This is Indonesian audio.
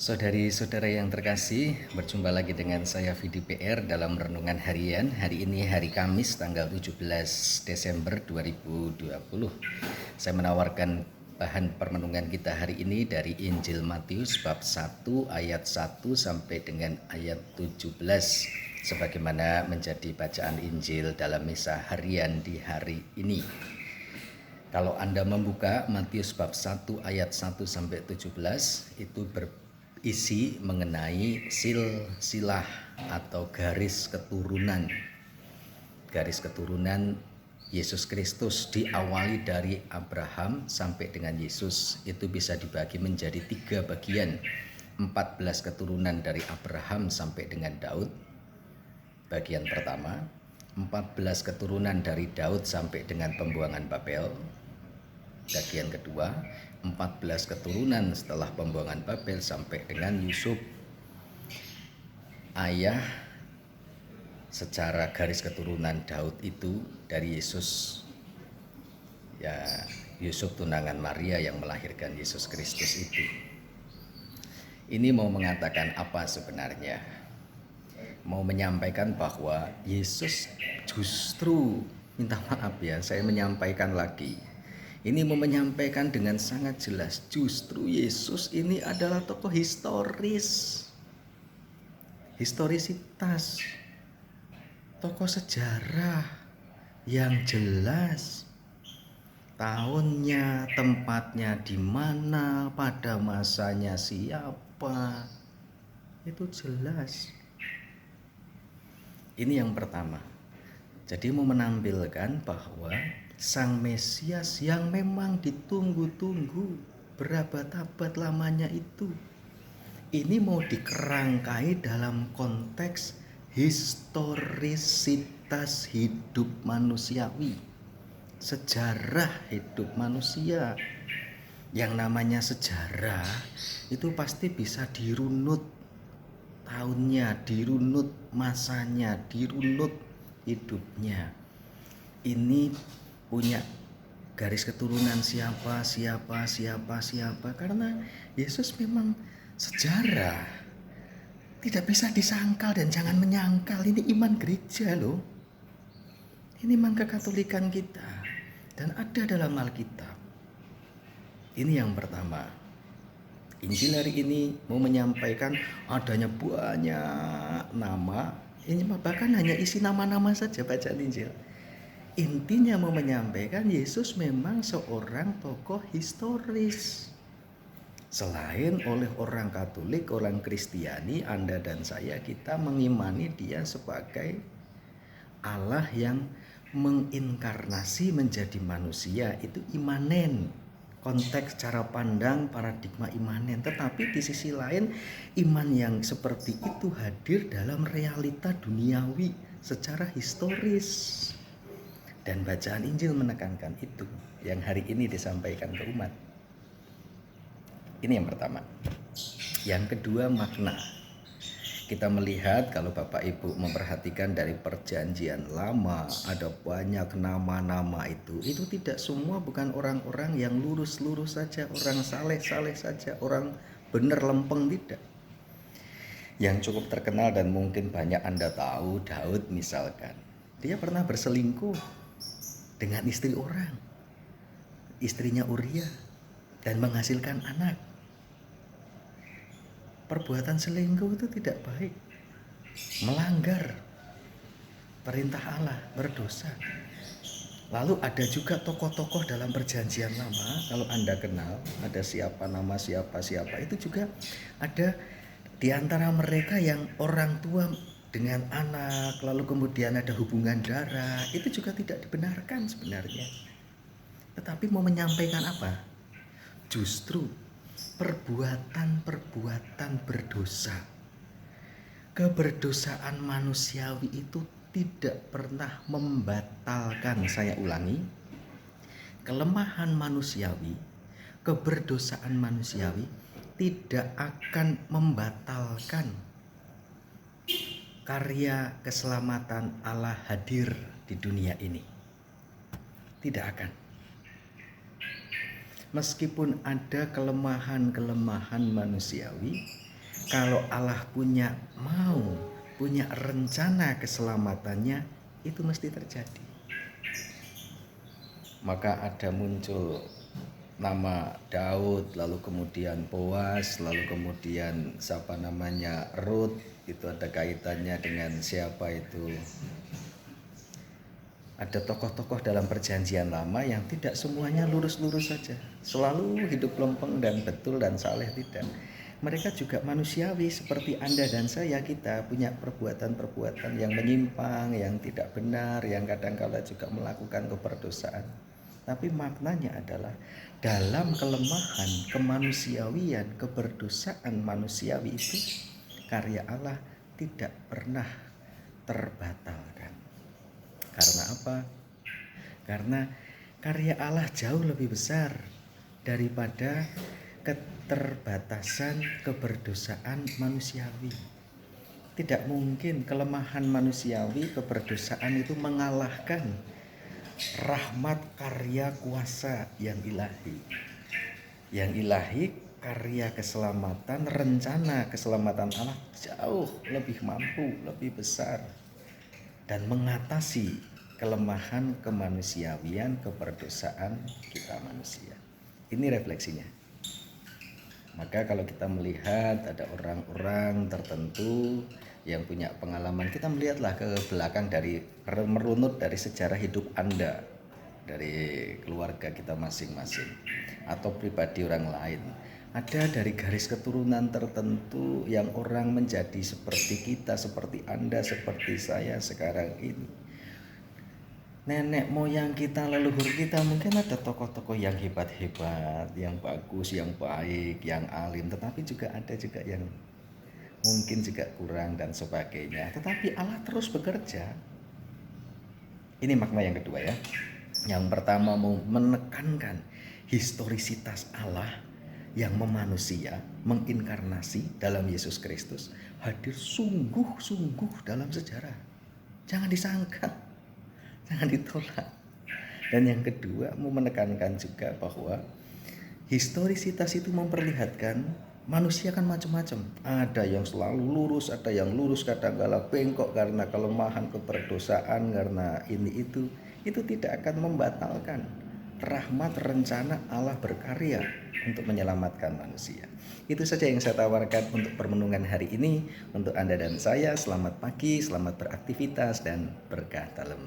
Saudari-saudara yang terkasih, berjumpa lagi dengan saya Vidi PR dalam renungan harian. Hari ini hari Kamis tanggal 17 Desember 2020. Saya menawarkan bahan permenungan kita hari ini dari Injil Matius bab 1 ayat 1 sampai dengan ayat 17 sebagaimana menjadi bacaan Injil dalam misa harian di hari ini. Kalau Anda membuka Matius bab 1 ayat 1 sampai 17 itu berisi mengenai silsilah atau garis keturunan. Garis keturunan Yesus Kristus diawali dari Abraham sampai dengan Yesus. Itu bisa dibagi menjadi 3 bagian. 14 keturunan dari Abraham sampai dengan Daud. Bagian pertama, 14 keturunan dari Daud sampai dengan pembuangan Babel. Bagian kedua, 14 keturunan setelah pembuangan Babel sampai dengan Yusuf. Ayah secara garis keturunan Daud itu dari Yesus. Ya, Yusuf tunangan Maria yang melahirkan Yesus Kristus itu. Ini mau mengatakan apa sebenarnya? Mau menyampaikan bahwa Yesus justru, minta maaf ya, saya menyampaikan lagi. Ini mau menyampaikan dengan sangat jelas, justru Yesus ini adalah tokoh historisitas, tokoh sejarah yang jelas. Tahunnya, tempatnya di mana, pada masanya siapa, itu jelas. Ini yang pertama. Jadi mau menampilkan bahwa Sang Mesias yang memang ditunggu-tunggu berabad-abad lamanya itu, ini mau dikerangkai dalam konteks historisitas hidup manusiawi, sejarah hidup manusia. Yang namanya sejarah itu pasti bisa dirunut tahunnya, dirunut masanya, dirunut hidupnya. Ini punya garis keturunan siapa, karena Yesus memang sejarah. Tidak bisa disangkal dan jangan menyangkal. Ini iman gereja loh. Ini iman kekatolikan kita dan ada dalam Alkitab. Ini yang pertama. Injil hari ini mau menyampaikan adanya banyak nama. Ini bahkan hanya isi nama-nama saja bacaan Injil. Intinya mau menyampaikan Yesus memang seorang tokoh historis. Selain oleh orang Katolik, orang Kristiani, Anda dan saya, kita mengimani dia sebagai Allah yang menginkarnasi menjadi manusia. Itu imanen, konteks cara pandang, paradigma imanen. Tetapi di sisi lain, iman yang seperti itu hadir dalam realita duniawi secara historis. Dan bacaan Injil menekankan itu yang hari ini disampaikan ke umat. Ini yang pertama. Yang kedua, makna. Kita melihat kalau Bapak Ibu memperhatikan dari perjanjian lama, ada banyak nama-nama itu tidak semua bukan orang-orang yang lurus-lurus saja, orang saleh-saleh saja, orang benar lempeng, tidak. Yang cukup terkenal dan mungkin banyak Anda tahu, Daud misalkan. Dia pernah berselingkuh dengan istri orang, istrinya Uria, dan menghasilkan anak. Perbuatan selingkuh itu tidak baik, melanggar perintah Allah, berdosa. Lalu ada juga tokoh-tokoh dalam perjanjian lama, kalau Anda kenal, ada siapa nama siapa, itu juga ada di antara mereka yang orang tua dengan anak, lalu kemudian ada hubungan darah, itu juga tidak dibenarkan sebenarnya. Tetapi mau menyampaikan apa? Justru perbuatan berdosa, keberdosaan manusiawi itu tidak pernah membatalkan, saya ulangi, kelemahan manusiawi, keberdosaan manusiawi tidak akan membatalkan karya keselamatan Allah hadir di dunia ini. Tidak akan. Meskipun ada kelemahan-kelemahan manusiawi, Kalau Allah punya rencana keselamatannya, itu mesti terjadi. Maka ada muncul nama Daud, lalu kemudian Boas, lalu kemudian siapa namanya Ruth, itu ada kaitannya dengan siapa itu. Ada tokoh-tokoh dalam perjanjian lama yang tidak semuanya lurus-lurus saja, selalu hidup lempeng dan betul dan saleh, tidak. Mereka juga manusiawi seperti Anda dan saya, kita punya perbuatan-perbuatan yang menyimpang, yang tidak benar, yang kadang-kala juga melakukan keberdosaan. Tapi maknanya adalah dalam kelemahan, kemanusiawian, keberdosaan manusiawi itu, karya Allah tidak pernah terbatalkan. Karena apa? Karena karya Allah jauh lebih besar daripada keterbatasan keberdosaan manusiawi. Tidak mungkin kelemahan manusiawi, keberdosaan itu mengalahkan rahmat karya kuasa yang ilahi. Yang ilahi, karya keselamatan, rencana keselamatan Allah jauh lebih mampu, lebih besar, dan mengatasi kelemahan kemanusiawian, keberdosaan kita manusia. Ini refleksinya. Maka kalau kita melihat ada orang-orang tertentu yang punya pengalaman, kita melihatlah ke belakang, dari merunut dari sejarah hidup Anda, dari keluarga kita masing-masing atau pribadi orang lain. Ada dari garis keturunan tertentu yang orang menjadi seperti kita, seperti Anda, seperti saya sekarang ini. Nenek moyang kita, leluhur kita, mungkin ada tokoh-tokoh yang hebat-hebat, yang bagus, yang baik, yang alim, tetapi juga ada juga yang mungkin juga kurang dan sebagainya. Tetapi Allah terus bekerja. Ini makna yang kedua ya. Yang pertama, mau menekankan historisitas Allah yang memanusia, menginkarnasi dalam Yesus Kristus, hadir sungguh-sungguh dalam sejarah. Jangan disangka, jangan ditolak. Dan yang kedua, mau menekankan juga bahwa historisitas itu memperlihatkan manusia kan macam-macam. Ada yang selalu lurus, ada yang lurus kadang-kala bengkok karena kelemahan, keberdosaan, karena ini itu. Itu tidak akan membatalkan rahmat rencana Allah berkarya untuk menyelamatkan manusia. Itu saja yang saya tawarkan untuk permenungan hari ini. Untuk Anda dan saya, selamat pagi, selamat beraktivitas, dan berkah dalam